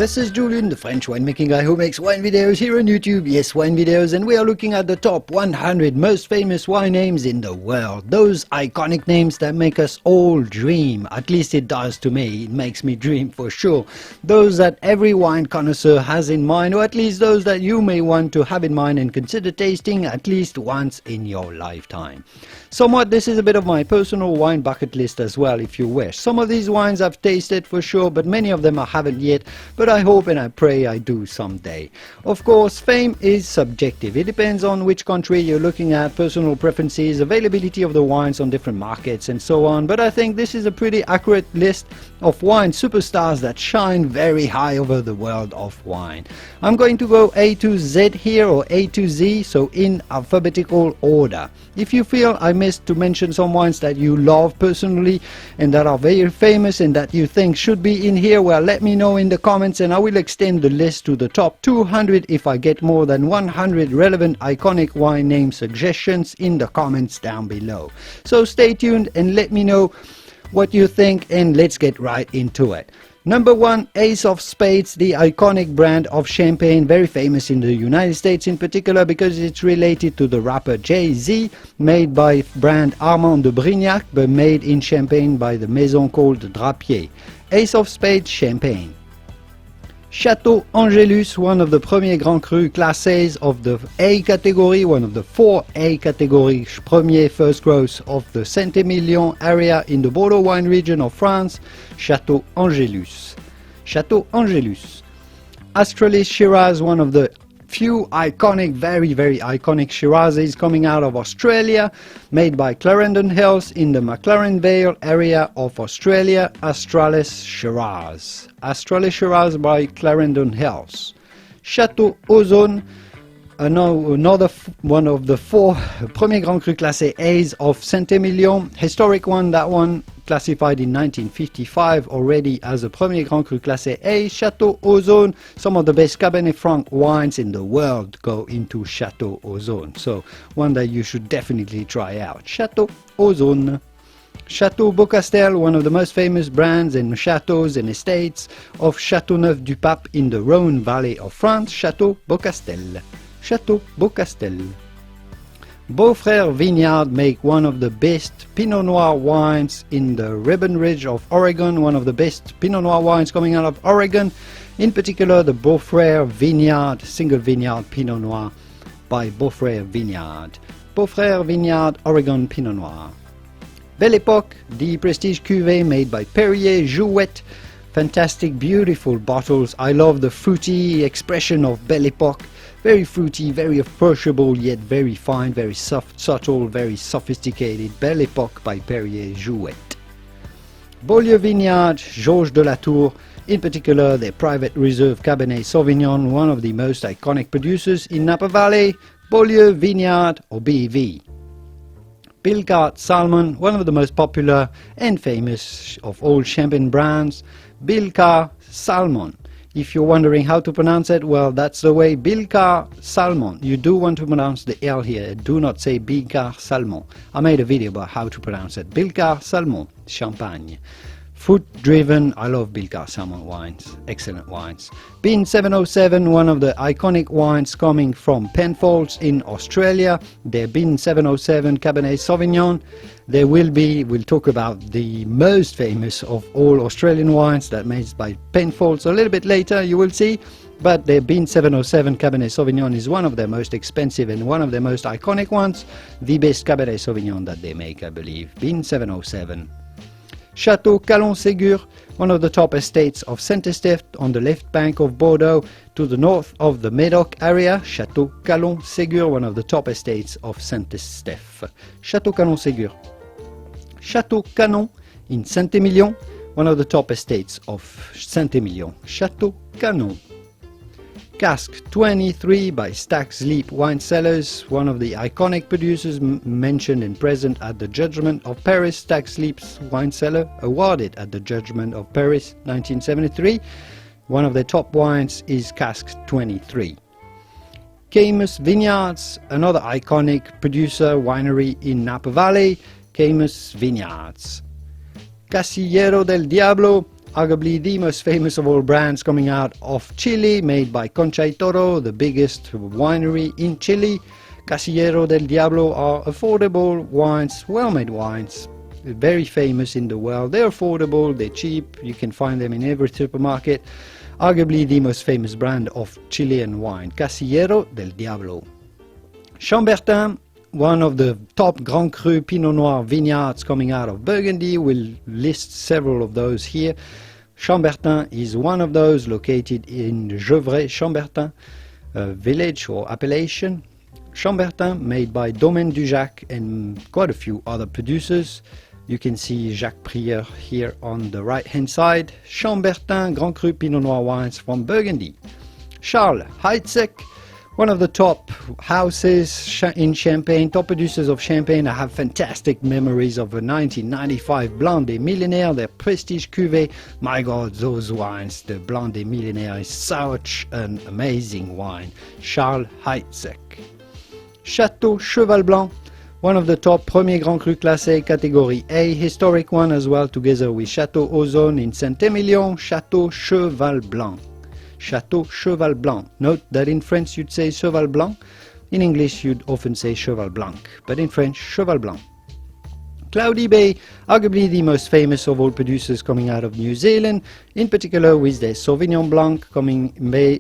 This is Julian, the French winemaking guy who makes wine videos here on YouTube. Yes, wine videos, and we are looking at the top 100 most famous wine names in the world. Those iconic names that make us all dream. At least it does to me. It makes me dream for sure. Those that every wine connoisseur has in mind, or at least those that you may want to have in mind and consider tasting at least once in your lifetime. Somewhat, this is a bit of my personal wine bucket list as well, if you wish. Some of these wines I've tasted for sure, but many of them I haven't yet. But I hope and I pray I do someday. Of course, fame is subjective. It depends on which country you're looking at, personal preferences, availability of the wines on different markets and so on. But I think this is a pretty accurate list of wine superstars that shine very high over the world of wine. I'm going to go A to Z here, or A to Z, so in alphabetical order. If you feel I missed to mention some wines that you love personally and that are very famous and that you think should be in here, well, let me know in the comments and I will extend the list to the top 200 if I get more than 100 relevant iconic wine name suggestions in the comments down below. So stay tuned and let me know what you think, and let's get right into it. Number 1, Ace of Spades, the iconic brand of champagne, very famous in the United States in particular because it's related to the rapper Jay-Z, made by brand Armand de Brignac, but made in Champagne by the maison called Drapier. Ace of Spades Champagne. Château Angelus, one of the premier Grand Cru classés of the A category, one of the 4 A category premier first growth of the Saint-Emilion area in the Bordeaux wine region of France. Château Angelus. Château Angelus. Astralis Shiraz, one of the few iconic, very iconic Shirazes coming out of Australia, made by Clarendon Hills in the McLaren Vale area of Australia. Astralis Shiraz. Astralis Shiraz by Clarendon Hills. Château Ausone, another one of the 4 Premier Grand Cru Classé A's of Saint-Emilion. Historic one, that one classified in 1955 already as a Premier Grand Cru Classé A. Château Ausone, some of the best Cabernet Franc wines in the world go into Château Ausone, so one that you should definitely try out. Château Ausone. Château Beaucastel, one of the most famous brands and chateaux and estates of Châteauneuf-du-Pape in the Rhône Valley of France. Château Beaucastel. Château Beaucastel. Beaufrère Vineyard make one of the best Pinot Noir wines in the Ribbon Ridge of Oregon, one of the best Pinot Noir wines coming out of Oregon, in particular the Beaufrère Vineyard, single vineyard Pinot Noir by Beaufrère Vineyard. Beaufrère Vineyard Oregon Pinot Noir. Belle Époque, the prestige cuvée made by Perrier Jouet. Fantastic, beautiful bottles. I love the fruity expression of Belle Époque. Very fruity, very approachable, yet very fine, very soft, subtle, very sophisticated. Belle Époque by Perrier Jouet. Beaulieu Vineyard, Georges de la Tour, in particular their private reserve Cabernet Sauvignon, one of the most iconic producers in Napa Valley. Beaulieu Vineyard, or BV. Bilka Salmon, one of the most popular and famous of all champagne brands. Bilka Salmon. If you're wondering how to pronounce it, well, that's the way. Bilka Salmon. You do want to pronounce the L here. Do not say Bilka Salmon. I made a video about how to pronounce it. Bilka Salmon, Champagne. Fruit driven. I love Bilka Salmon wines. Excellent wines. Bin 707, one of the iconic wines coming from Penfolds in Australia. Their Bin 707 Cabernet Sauvignon. There will be, we'll talk about the most famous of all Australian wines that made by Penfolds a little bit later, you will see. But their Bin 707 Cabernet Sauvignon is one of their most expensive and one of their most iconic ones. The best Cabernet Sauvignon that they make, I believe. Bin 707. Château Canon-Ségur, one of the top estates of Saint-Estèphe on the left bank of Bordeaux to the north of the Médoc area. Château Canon-Ségur, one of the top estates of Saint-Estèphe. Château Canon-Ségur. Château Canon in Saint-Emilion, one of the top estates of Saint-Emilion. Château Canon. Cask 23 by Stags Leap Wine Cellars, one of the iconic producers mentioned and present at the Judgment of Paris. Stags Leap's Wine Cellar, awarded at the Judgment of Paris 1973. One of their top wines is Cask 23. Camus Vineyards, another iconic producer winery in Napa Valley. Camus Vineyards. Casillero del Diablo, arguably the most famous of all brands coming out of Chile, made by Concha y Toro, the biggest winery in Chile. Casillero del Diablo are affordable wines, well-made wines, very famous in the world. They're affordable, they're cheap, you can find them in every supermarket. Arguably the most famous brand of Chilean wine, Casillero del Diablo. Chambertin, one of the top Grand Cru Pinot Noir vineyards coming out of Burgundy. We'll list several of those here. Chambertin is one of those, located in Gevrey-Chambertin village or appellation. Chambertin, made by Domaine Dujac and quite a few other producers. You can see Jacques Prieur here on the right hand side. Chambertin Grand Cru Pinot Noir wines from Burgundy. Charles Heidsieck, one of the top houses in Champagne, top producers of Champagne. I have fantastic memories of a 1995 Blanc des Millénaires, their prestige cuvée. My God, those wines, the Blanc des Millénaires is such an amazing wine. Charles Heidsieck. Château Cheval Blanc, one of the top Premier Grand Cru Classé, category A, historic one as well, together with Château Ausone in Saint-Emilion. Château Cheval Blanc. Château Cheval Blanc. Note that in French you'd say Cheval Blanc, in English you'd often say Cheval Blanc, but in French Cheval Blanc. Cloudy Bay, arguably the most famous of all producers coming out of New Zealand, in particular with their Sauvignon Blanc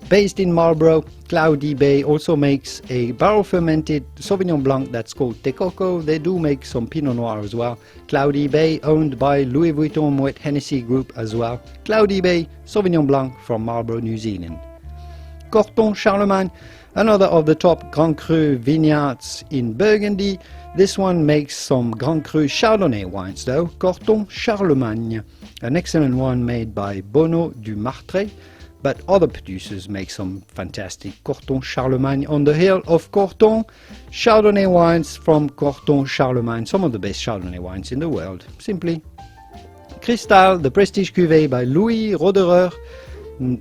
based in Marlborough. Cloudy Bay also makes a barrel fermented Sauvignon Blanc that's called Tecoco. They do make some Pinot Noir as well. Cloudy Bay, owned by Louis Vuitton Moët Hennessy Group as well. Cloudy Bay, Sauvignon Blanc from Marlborough, New Zealand. Corton-Charlemagne, another of the top Grand Cru vineyards in Burgundy. This one makes some Grand Cru Chardonnay wines though. Corton-Charlemagne, an excellent one made by Bonneau du Martret, but other producers make some fantastic Corton-Charlemagne on the hill of Corton. Chardonnay wines from Corton-Charlemagne, some of the best Chardonnay wines in the world, simply. Cristal, the prestige cuvée by Louis Roederer,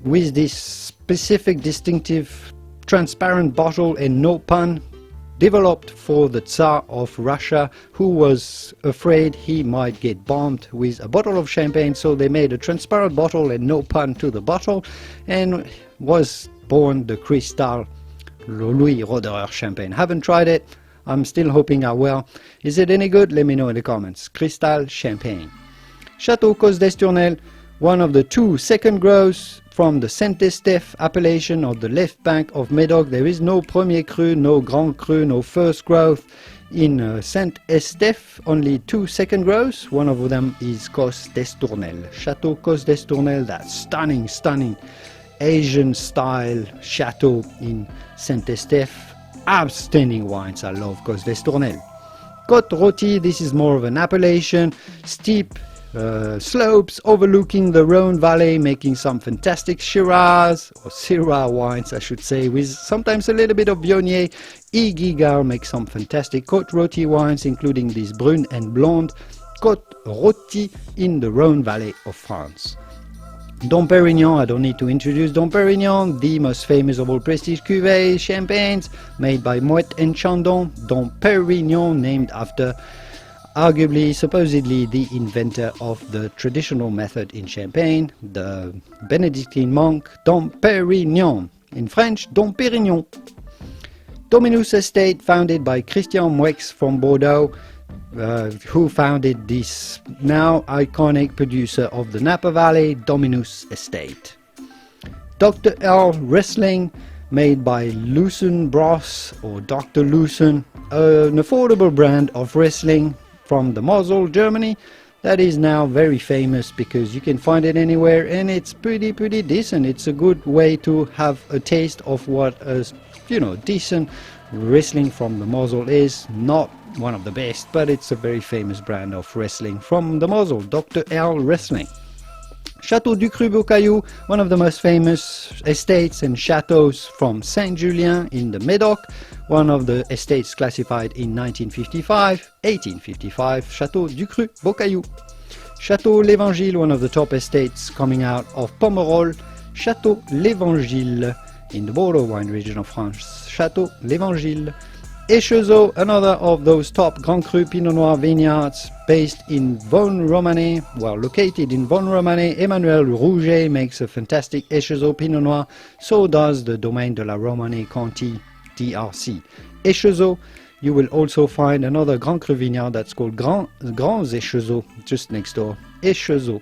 with this specific distinctive transparent bottle and no pan, developed for the Tsar of Russia, who was afraid he might get bombed with a bottle of champagne, so they made a transparent bottle and no pan to the bottle, and was born the Cristal Louis Roederer champagne. Haven't tried it, I'm still hoping I will. Is it any good? Let me know in the comments. Cristal champagne. Château Cos d'Estournel, one of the two second grows from the Saint-Estèphe appellation of the left bank of Médoc. There is no Premier Cru, no Grand Cru, no first growth in Saint-Estèphe, only two second grows. One of them is Cos d'Estournel. Château Cos d'Estournel, that stunning, stunning Asian style chateau in Saint-Estèphe. Outstanding wines, I love Cos d'Estournel. Côte Rôtie, this is more of an appellation, steep slopes overlooking the Rhone Valley, making some fantastic Shiraz, or Syrah wines I should say, with sometimes a little bit of Viognier. Yves Guigard makes some fantastic Côte Rôtie wines, including these Brune and Blonde Côte Rôtie in the Rhone Valley of France. Dom Pérignon, I don't need to introduce Dom Pérignon, the most famous of all prestige cuvées, champagnes, made by Moët and Chandon. Dom Pérignon, named after arguably, supposedly, the inventor of the traditional method in Champagne, the Benedictine monk Dom Pérignon. In French, Dom Pérignon. Dominus Estate, founded by Christian Moueix from Bordeaux, who founded this now iconic producer of the Napa Valley, Dominus Estate. Dr. L Riesling, made by Lucen Bros or Dr. Lucen, an affordable brand of Riesling from the Mosel, Germany, that is now very famous because you can find it anywhere, and it's pretty decent. It's a good way to have a taste of what a decent Riesling from the Mosel is. Not one of the best, but it's a very famous brand of Riesling from the Mosel, Dr. L Riesling. Château du Cru Beaucaillou, one of the most famous estates and chateaux from Saint-Julien in the Médoc, one of the estates classified in 1855, Château du Cru Beaucaillou. Château l'Évangile, one of the top estates coming out of Pomerol, Château l'Évangile in the Bordeaux wine region of France. Château l'Évangile. Échezeaux, another of those top Grand Cru Pinot Noir vineyards based in Vosne-Romanée, well located in Vosne-Romanée. Emmanuel Rouget makes a fantastic Échezeaux Pinot Noir, so does the Domaine de la Romanée Conti DRC. Échezeaux, you will also find another Grand Cru vineyard that's called Grands Échezeaux, just next door. Échezeaux.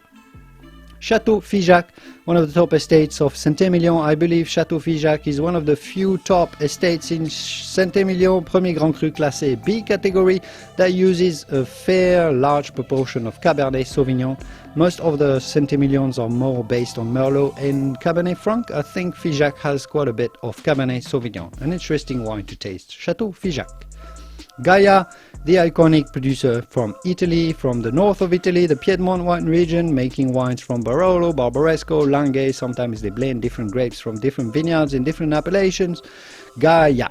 Château Figeac, one of the top estates of Saint-Emilion. I believe Château Figeac is one of the few top estates in Saint-Emilion, premier Grand Cru classé B category, that uses a fair large proportion of Cabernet Sauvignon. Most of the Saint-Emilions are more based on Merlot and Cabernet Franc. I think Figeac has quite a bit of Cabernet Sauvignon. An interesting wine to taste. Château Figeac. Gaia, the iconic producer from Italy, from the north of Italy, the Piedmont wine region, making wines from Barolo, Barbaresco, Langhe. Sometimes they blend different grapes from different vineyards in different appellations. Gaia.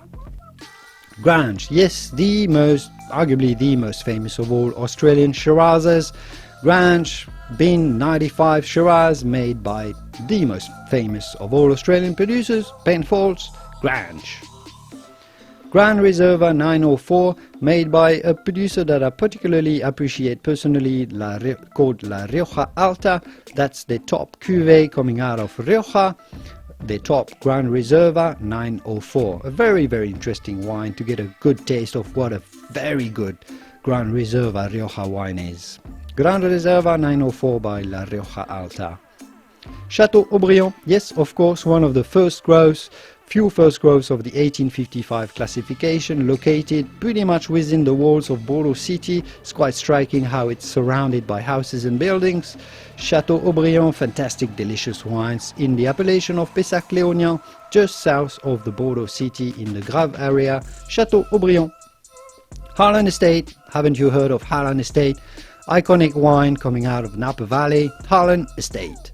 Grange, yes, arguably the most famous of all Australian Shirazes. Grange, Bin 95 Shiraz, made by the most famous of all Australian producers, Penfolds, Grange. Grand Reserva 904, made by a producer that I particularly appreciate personally, called La Rioja Alta. That's the top cuvée coming out of Rioja, the top Grand Reserva 904. A very, very interesting wine to get a good taste of what a very good Grand Reserva Rioja wine is. Grand Reserva 904 by La Rioja Alta. Château Aubryon, yes, of course, one of the few first groves of the 1855 classification, located pretty much within the walls of Bordeaux city. It's quite striking how it's surrounded by houses and buildings. Château Aubryon, fantastic delicious wines in the appellation of Pessac-Léognan, just south of the Bordeaux city in the Grave area. Château Aubryon. Harlan Estate, haven't you heard of Harlan Estate? Iconic wine coming out of Napa Valley. Harlan Estate.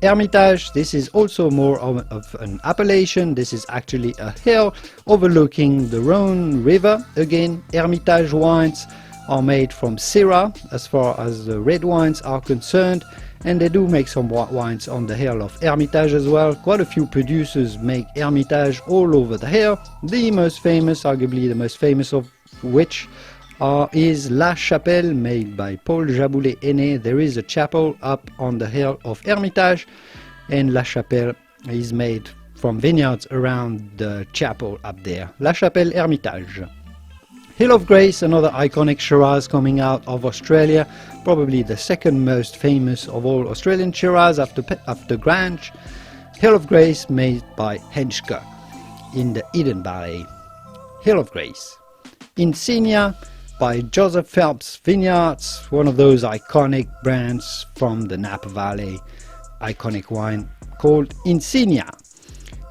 Hermitage, this is also more of an appellation. This is actually a hill overlooking the Rhone River. Again, Hermitage wines are made from Syrah as far as the red wines are concerned, and they do make some white wines on the hill of Hermitage as well. Quite a few producers make Hermitage all over the hill. The most famous, arguably the most famous of which is La Chapelle, made by Paul Jaboulet-Aîné. There is a chapel up on the hill of Hermitage, and La Chapelle is made from vineyards around the chapel up there. La Chapelle Hermitage. Hill of Grace, another iconic Shiraz coming out of Australia, probably the second most famous of all Australian Shiraz after Grange. Hill of Grace, made by Henschke in the Eden Valley. Hill of Grace. Insignia, by Joseph Phelps Vineyards, one of those iconic brands from the Napa Valley. Iconic wine called Insignia.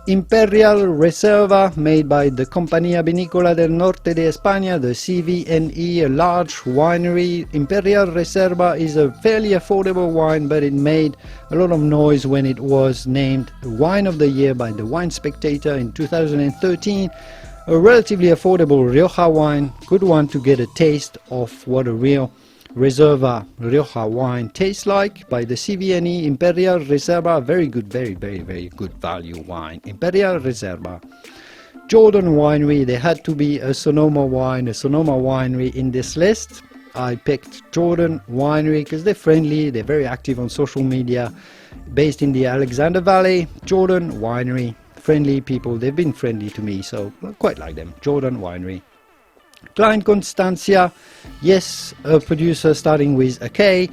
Imperial Reserva, made by the Compañía Vinícola del Norte de España, the CVNE, a large winery. Imperial Reserva is a fairly affordable wine, but it made a lot of noise when it was named Wine of the Year by the Wine Spectator in 2013. A relatively affordable Rioja wine, good one to get a taste of what a real Reserva Rioja wine tastes like, by the CVNE. Imperial Reserva, very good, very, very, very good value wine. Imperial Reserva. Jordan Winery, there had to be a Sonoma wine, a Sonoma winery in this list. I picked Jordan Winery because they're friendly, they're very active on social media, based in the Alexander Valley. Jordan Winery. Friendly people, they've been friendly to me, so I quite like them. Jordan Winery. Klein Constantia, yes, a producer starting with a K,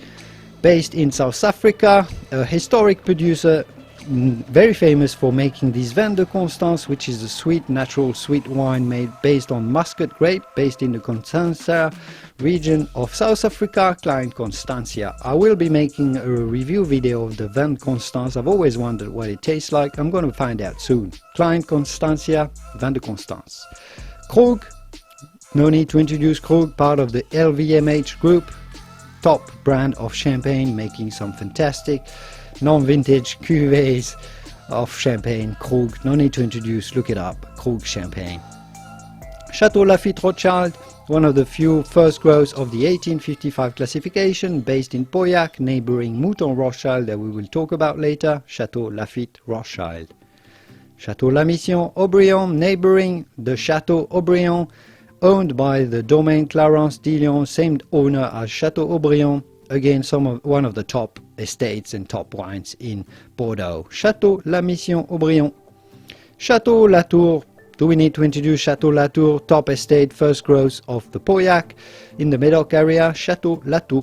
based in South Africa, a historic producer, very famous for making these Vin de Constance, which is a sweet, natural sweet wine made based on muscat grape, based in the Constantia region of South Africa. Klein Constantia. I will be making a review video of the Vin de Constance. I've always wondered what it tastes like. I'm going to find out soon. Klein Constantia, Vin de Constance. Krug, no need to introduce Krug, part of the LVMH group, top brand of champagne, making some fantastic non-vintage cuvées of champagne. Krug, no need to introduce, look it up, Krug champagne. Château Lafite Rothschild, one of the few first grows of the 1855 classification, based in Pauillac, neighboring Mouton-Rothschild, that we will talk about later. Château Lafite Rothschild. Château La Mission Aubryon, neighboring the Château Aubryon, owned by the domain Clarence Dillon, same owner as Château Aubryon. Again, one of the top estates and top wines in Bordeaux. Château La Mission Aubryon. Château Latour. Do we need to introduce Château Latour, top estate, first growth of the Pauillac in the Médoc area, Château Latour.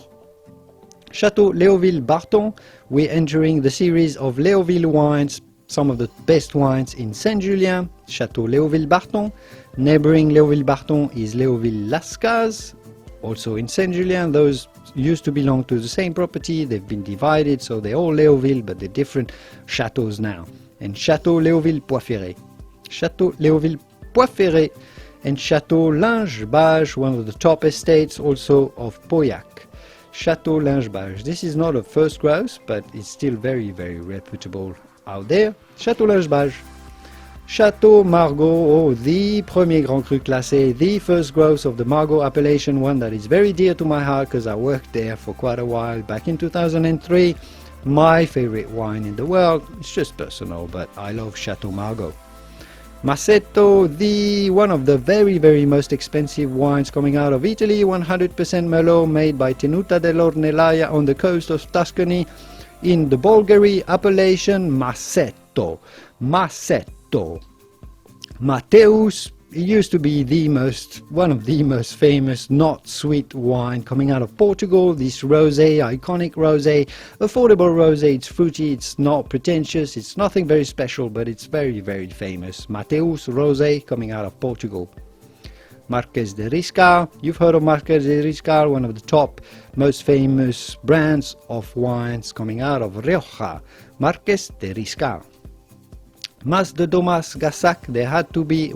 Château Léoville Barton, we're entering the series of Léoville wines, some of the best wines in Saint-Julien, Château Léoville Barton. Neighboring Léoville Barton is Léoville Lascaz, also in Saint-Julien. Those used to belong to the same property, they've been divided, so they're all Léoville, but they're different chateaux now. And Château Léoville Poiferré. Château Léoville Poiferré and Château Linge-Bage, one of the top estates also of Pauillac. Château Linge-Bage. This is not a first growth, but it's still very, very reputable out there. Château Linge-Bage. Château Margaux, oh, the premier Grand Cru classé, the first growth of the Margaux appellation, one that is very dear to my heart because I worked there for quite a while back in 2003. My favorite wine in the world. It's just personal, but I love Château Margaux. Massetto, one of the very, very most expensive wines coming out of Italy, 100% Merlot, made by Tenuta dell'Ornellaia on the coast of Tuscany in the Bulgari appellation Massetto. Massetto. Mateus, it used to be one of the most famous not sweet wine coming out of Portugal. This rosé, iconic rosé, affordable rosé. It's fruity, it's not pretentious, it's nothing very special, but it's very, very famous. Mateus rosé coming out of Portugal. Marques de Riscal, you've heard of Marques de Riscal, one of the top, most famous brands of wines coming out of Rioja. Marques de Riscal. Mas de Domas Gassac, there had to be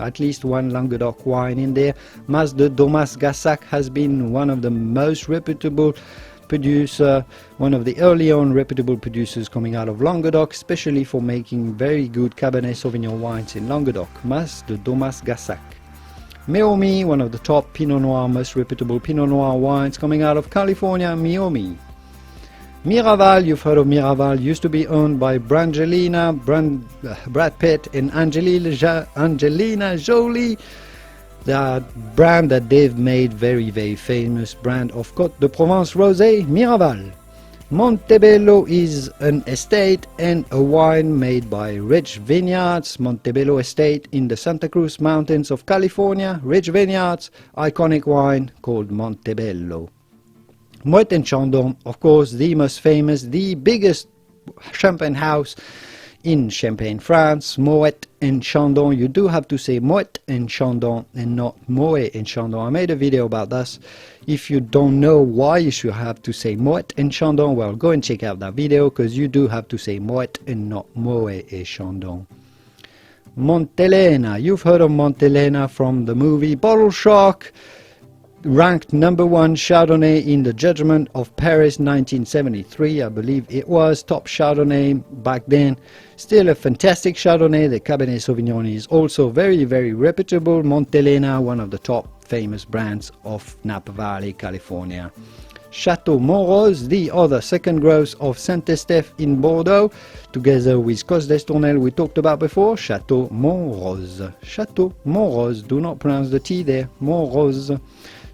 at least one Languedoc wine in there. Mas de Domas Gassac has been one of the most reputable producer, one of the early on reputable producers coming out of Languedoc, especially for making very good Cabernet Sauvignon wines in Languedoc. Mas de Domas Gassac. Meiomi, one of the top Pinot Noir, most reputable Pinot Noir wines coming out of California, Meiomi. Miraval, you've heard of Miraval, used to be owned by Brangelina, Brad Pitt and Angelina Jolie. The brand that they've made very, very famous brand of Côte de Provence Rosé, Miraval. Montebello is an estate and a wine made by Rich Vineyards, Montebello Estate in the Santa Cruz Mountains of California. Rich Vineyards, iconic wine called Montebello. Moët Chandon, of course, the most famous, the biggest champagne house in Champagne, France. Moët Chandon, you do have to say Moët Chandon and not Moët Chandon. I made a video about this. If you don't know why you should have to say Moët Chandon, well, go and check out that video, because you do have to say Moët and not Moët Chandon. Montelena, you've heard of Montelena from the movie Bottle Shock. Ranked number one Chardonnay in the Judgment of Paris 1973, I believe it was, top Chardonnay back then. Still a fantastic Chardonnay. The Cabernet Sauvignon is also very, very reputable. Montelena, one of the top famous brands of Napa Valley, California. Château Montrose, the other second growth of Saint-Estèphe in Bordeaux, together with Cos d'Estournel we talked about before. Château Montrose. Château Montrose, do not pronounce the T there, Montrose.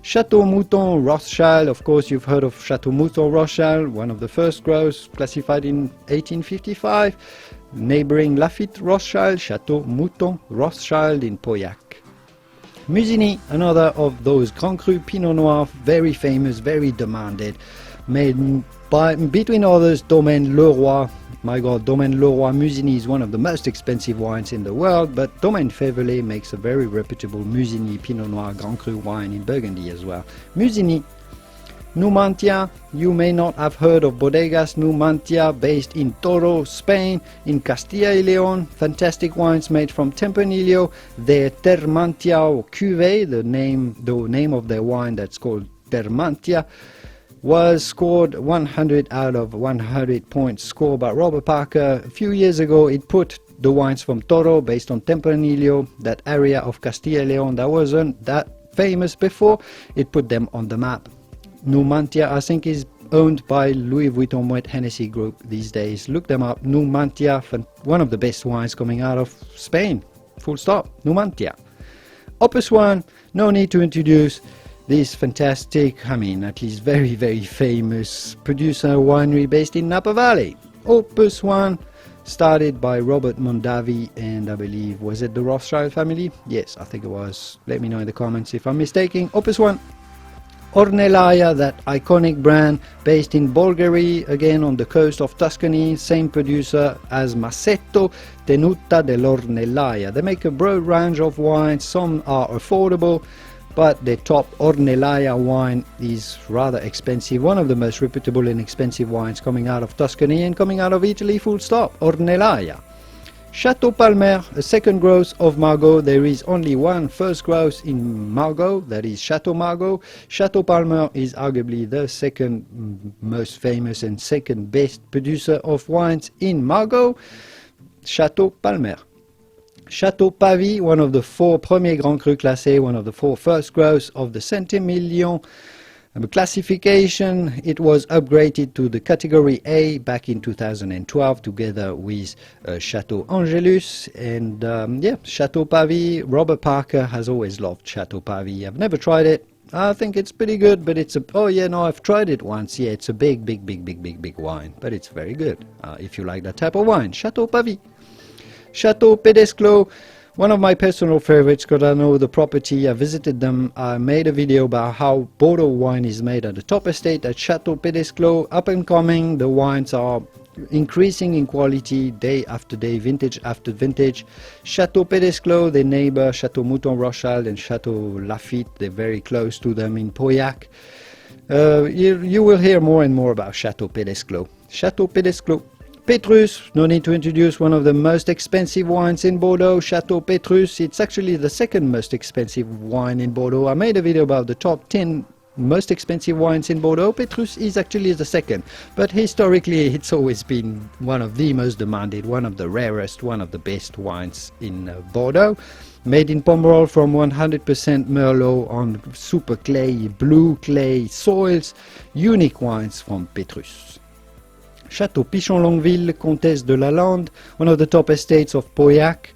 Château Mouton-Rothschild, of course you've heard of Château Mouton-Rothschild, one of the first growths, classified in 1855. Neighboring Lafite Rothschild, Château Mouton-Rothschild in Pauillac. Musigny, another of those Grand Cru Pinot Noir, very famous, very demanded, made by, between others, Domaine Leroy. My God, Domaine Leroy Musigny is one of the most expensive wines in the world, but Domaine Févelet makes a very reputable Musigny Pinot Noir Grand Cru wine in Burgundy as well. Musigny. Numantia, you may not have heard of Bodegas Numantia, based in Toro, Spain, in Castilla y León. Fantastic wines made from Tempranillo. Their Termantia or Cuvée, the name of their wine that's called Termantia, was scored 100 out of 100 points scored by Robert Parker. A few years ago, it put the wines from Toro, based on Tempranillo, that area of Castilla y León that wasn't that famous before, it put them on the map. Numantia, I think, is owned by Louis Vuitton Moët Hennessy Group these days. Look them up. Numantia, one of the best wines coming out of Spain. Full stop. Numantia. Opus One, no need to introduce this fantastic, at least very, very famous producer winery based in Napa Valley. Opus One, started by Robert Mondavi and I believe, was it the Rothschild family? Yes, I think it was. Let me know in the comments if I'm mistaken. Opus One. Ornellaia, that iconic brand based in Bulgari, again on the coast of Tuscany, same producer as Massetto, Tenuta dell'Ornellaia. They make a broad range of wines, some are affordable, but the top Ornellaia wine is rather expensive, one of the most reputable and expensive wines coming out of Tuscany and coming out of Italy, full stop, Ornellaia. Château Palmer, a second growth of Margaux. There is only one first growth in Margaux, that is Château Margaux. Château Palmer is arguably the second most famous and second best producer of wines in Margaux. Château Palmer. Château Pavie, one of the 4 premiers Grand Cru classés, one of the 4 first growths of the Saint-Emilion classification. It was upgraded to the category A back in 2012 together with Château Angelus and Château Pavie. Robert Parker has always loved Château Pavie. I've never tried it. I think it's pretty good, but it's I've tried it once. Yeah, it's a big wine, but it's very good if you like that type of wine. Château Pavie. Château Pédesclos, one of my personal favorites because I know the property, I visited them, I made a video about how Bordeaux wine is made at the top estate at Château Pédesclos, up and coming. The wines are increasing in quality day after day, vintage after vintage. Château Pédesclos, their neighbor Château Mouton-Rothschild and Château Lafite, they're very close to them in Pauillac. You will hear more and more about Château Pédesclos. Château Pédesclos. Petrus, no need to introduce, one of the most expensive wines in Bordeaux, Château Petrus. It's actually the second most expensive wine in Bordeaux. I made a video about the top 10 most expensive wines in Bordeaux. Petrus is actually the second, but historically it's always been one of the most demanded, one of the rarest, one of the best wines in Bordeaux. Made in Pomerol from 100% Merlot on super clay, blue clay soils. Unique wines from Petrus. Château Pichon-Longueville, Comtesse de la Lande, one of the top estates of Pauillac,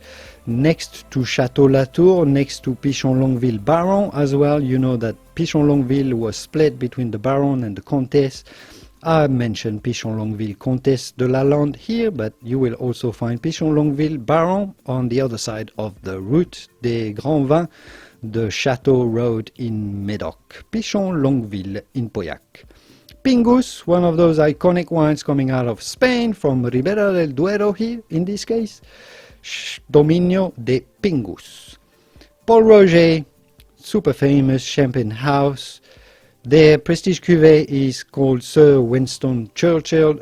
next to Château Latour, next to Pichon-Longueville Baron as well. You know that Pichon-Longueville was split between the Baron and the Comtesse. I mentioned Pichon-Longueville Comtesse de la Lande here, but you will also find Pichon-Longueville Baron on the other side of the Route des Grands Vins, the Château Road in Médoc. Pichon-Longueville in Pauillac. Pingus, one of those iconic wines coming out of Spain, from Ribera del Duero here, in this case. Dominio de Pingus. Paul Roger, super famous Champagne house. Their prestige cuvée is called Sir Winston Churchill,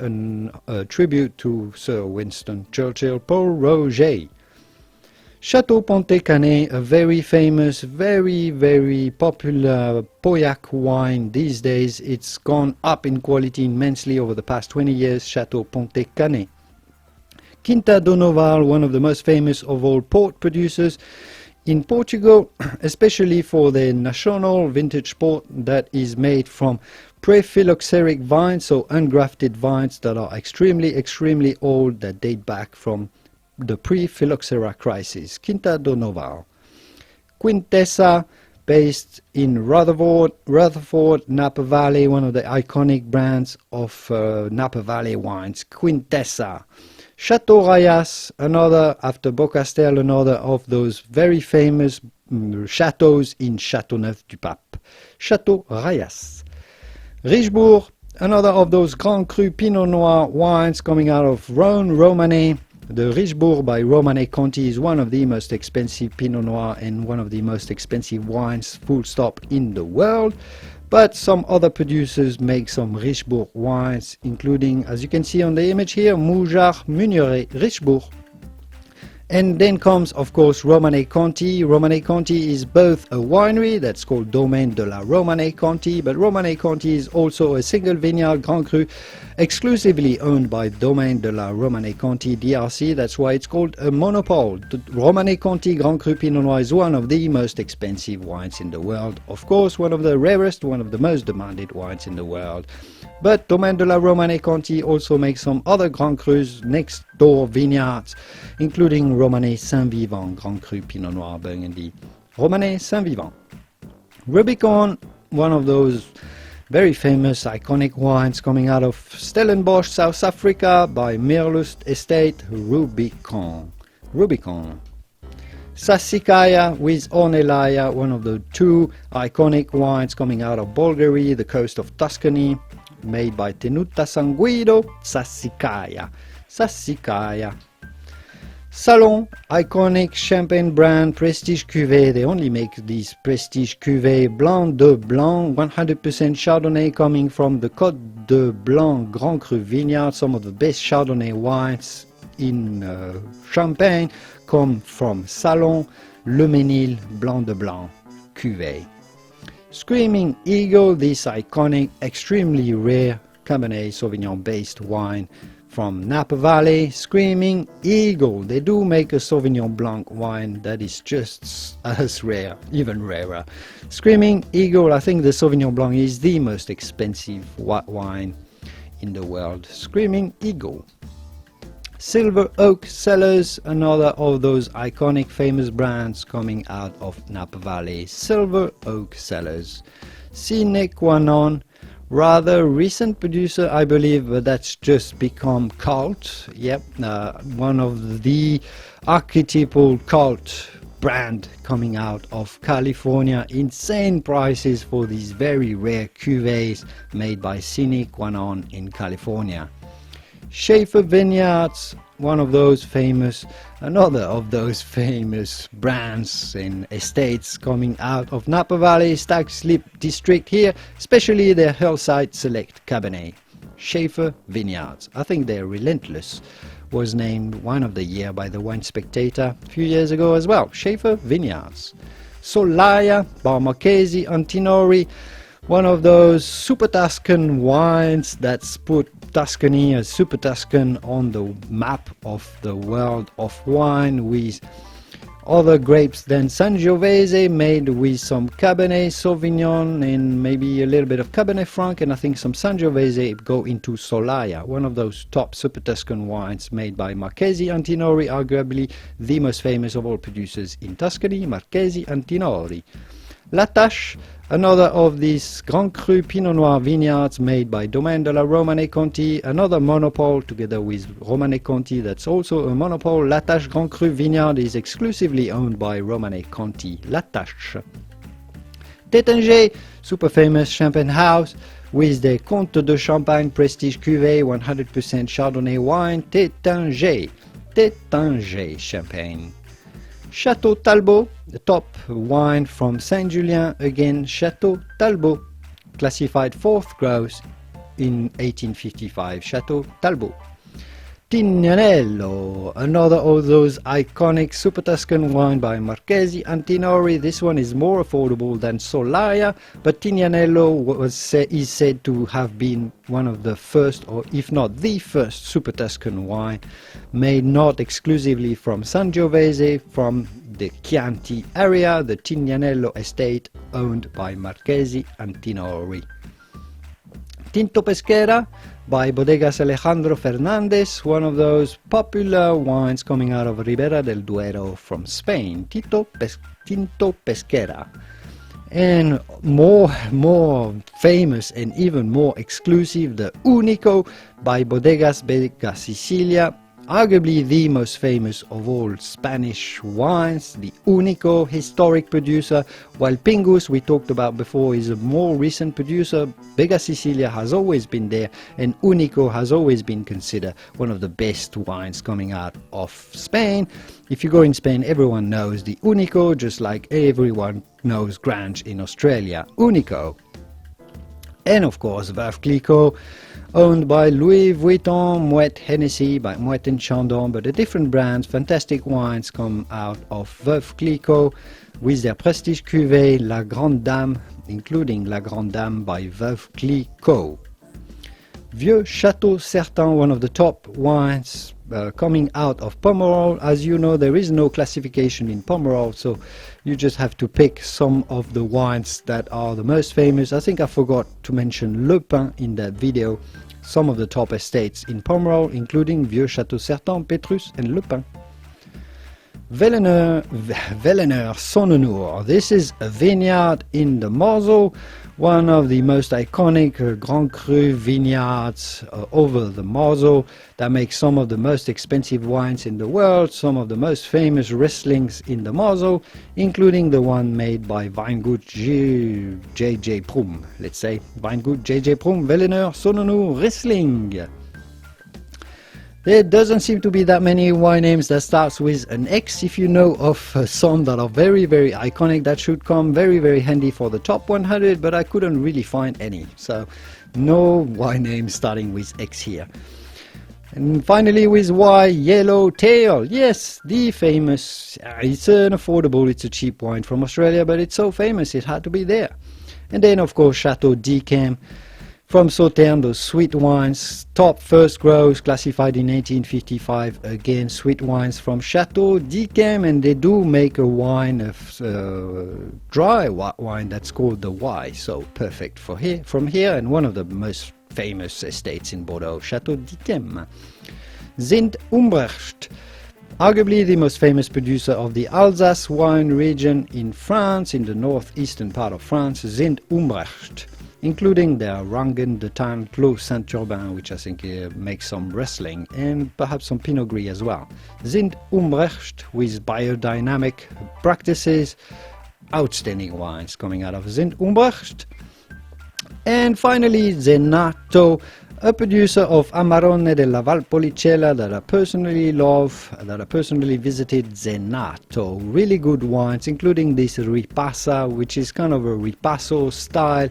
a tribute to Sir Winston Churchill. Paul Roger. Château Pontet-Canet, a very famous, very popular Pauillac wine these days. It's gone up in quality immensely over the past 20 years. Château Pontet-Canet. Quinta do Noval, one of the most famous of all port producers in Portugal, especially for their national vintage port that is made from pre-phylloxeric vines, so ungrafted vines that are extremely old, that date back from the pre-phylloxera crisis. Quinta do Noval. Quintessa, based in Rutherford, Napa Valley, one of the iconic brands of Napa Valley wines. Quintessa. Château Rayas, another, after Beaucastel, another of those very famous chateaux in Châteauneuf-du-Pape. Château Rayas. Richebourg, another of those Grand Cru Pinot Noir wines coming out of Rhône, Romanée. The Richebourg by Romanée Conti is one of the most expensive Pinot Noir and one of the most expensive wines, full stop, in the world. But some other producers make some Richebourg wines, including, as you can see on the image here, Moujart, Meunieret, Richebourg. And then comes, of course, Romanée Conti. Romanée Conti is both a winery that's called Domaine de la Romanée Conti, but Romanée Conti is also a single vineyard Grand Cru exclusively owned by Domaine de la Romanée Conti DRC. That's why it's called a monopole. The Romanée Conti Grand Cru Pinot Noir is one of the most expensive wines in the world. Of course, one of the rarest, one of the most demanded wines in the world. But Domaine de la Romanée Conti also makes some other Grand Crus next door vineyards, including Romanée Saint-Vivant Grand Cru Pinot Noir Burgundy. Romanée Saint-Vivant. Rubicon, one of those very famous iconic wines coming out of Stellenbosch, South Africa by Merlust Estate. Rubicon. Rubicon. Sassicaia with Ornellaia, one of the two iconic wines coming out of Bulgaria, the coast of Tuscany, made by Tenuta Sanguido. Sassicaia. Sassicaia. Salon, iconic champagne brand, prestige cuvée. They only make these prestige cuvée Blanc de Blanc, 100% Chardonnay coming from the Côte de Blanc Grand Cru vineyard. Some of the best Chardonnay wines in Champagne come from Salon Le Mesnil Blanc de Blanc cuvée. Screaming Eagle, this iconic, extremely rare Cabernet Sauvignon based wine from Napa Valley. Screaming Eagle, they do make a Sauvignon Blanc wine that is just as rare, even rarer. Screaming Eagle, I think the Sauvignon Blanc is the most expensive white wine in the world. Screaming Eagle. Silver Oak Cellars, another of those iconic famous brands coming out of Napa Valley. Silver Oak Cellars. Sine Qua Non, rather recent producer, I believe, but that's just become cult. Yep, one of the archetypal cult brand coming out of California. Insane prices for these very rare cuvées made by Sine Qua Non in California. Schaefer Vineyards, one of those famous, another of those famous brands and estates coming out of Napa Valley, Stag Slip district here, especially their Hillside Select Cabernet. Schaefer Vineyards, I think they're relentless, was named Wine of the Year by the Wine Spectator a few years ago as well. Schaefer Vineyards. Solaia by Marchesi Antinori, one of those super Tuscan wines that's put Tuscany as super Tuscan on the map of the world of wine, with other grapes than Sangiovese, made with some Cabernet Sauvignon and maybe a little bit of Cabernet Franc, and I think some Sangiovese go into Solaia, one of those top super Tuscan wines made by Marchesi Antinori, arguably the most famous of all producers in Tuscany. Marchesi Antinori. La Tâche, another of these Grand Cru Pinot Noir vineyards made by Domaine de la Romanée Conti, another monopole together with Romanée Conti that's also a monopole. La Tâche Grand Cru vineyard is exclusively owned by Romanée Conti. La Tâche. Tétinger, super famous champagne house with the Comte de Champagne Prestige Cuvée 100% Chardonnay wine. Tétinger. Tétinger Champagne. Château Talbot, the top wine from Saint-Julien, again Château Talbot, classified 4th gross in 1855, Château Talbot. Tignanello, another of those iconic super Tuscan wine by Marchesi Antinori. This one is more affordable than Solaia, but Tignanello is said to have been one of the first, or if not the first, super Tuscan wine made not exclusively from Sangiovese, from the Chianti area, the Tignanello estate owned by Marchesi Antinori. Tinto Pesquera by Bodegas Alejandro Fernandez, one of those popular wines coming out of Ribera del Duero from Spain. Tinto Pesquera. And more famous and even more exclusive, the Único by Bodegas Vega Sicilia, arguably the most famous of all Spanish wines, the Único, historic producer, while Pingus, we talked about before, is a more recent producer. Vega Sicilia has always been there, and Único has always been considered one of the best wines coming out of Spain. If you go in Spain, everyone knows the Único, just like everyone knows Grange in Australia. Único. And of course, Veuve Clicquot, owned by Louis Vuitton, Moët Hennessy, by Moët Chandon, but the different brands. Fantastic wines come out of Veuve Clicquot with their prestige cuvée La Grande Dame, including La Grande Dame by Veuve Clicquot. Vieux Château Certain, one of the top wines coming out of Pomerol. As you know, there is no classification in Pomerol, so you just have to pick some of the wines that are the most famous. I think I forgot to mention Le Pin in that video. Some of the top estates in Pomerol, including Vieux Château Certain, Petrus and Le Pin. Wellener Sonnenur. This is a vineyard in the Margaux, one of the most iconic Grand Cru vineyards over the Margaux that makes some of the most expensive wines in the world, some of the most famous Rieslings in the Margaux, including the one made by Weingut J.J. Prum. Let's say Weingut J.J. Prum, Wellener Sonnenur Riesling. There doesn't seem to be that many wine names that starts with an X. If you know of some that are very, very iconic, that should come very, very handy for the top 100, but I couldn't really find any. So no wine names starting with X here. And finally with Y, Yellow Tail. Yes, the famous, it's an affordable, it's a cheap wine from Australia, but it's so famous it had to be there. And then of course Château d'Yquem. From Sauternes, those sweet wines, top first growth, classified in 1855. Again, sweet wines from Château d'Yquem, and they do make a wine, dry white wine that's called the Y. So perfect for here, from here, and one of the most famous estates in Bordeaux, Château d'Yquem. Sint Umbrecht, arguably the most famous producer of the Alsace wine region in France, in the northeastern part of France, Sint Umbrecht, including their Rangen de Tan, Clos Saint-Urbain, which I think makes some Riesling, and perhaps some Pinot Gris as well. Sint Umbrecht with biodynamic practices, outstanding wines coming out of Sint Umbrecht. And finally Zenato, a producer of Amarone della Valpolicella that I personally love, that I personally visited. Zenato, really good wines, including this Ripassa, which is kind of a Ripasso style,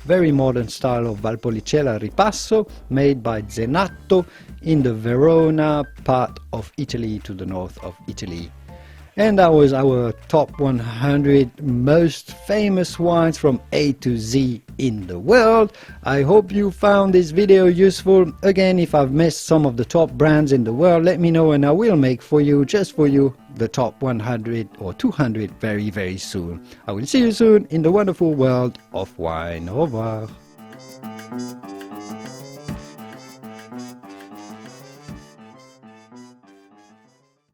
very modern style of Valpolicella Ripasso, made by Zenato in the Verona part of Italy, to the north of Italy. And that was our top 100 most famous wines from A to Z in the world. I hope you found this video useful. Again, if I've missed some of the top brands in the world, let me know and I will make for you, just for you, the top 100 or 200 very, very soon. I will see you soon in the wonderful world of wine. Au revoir.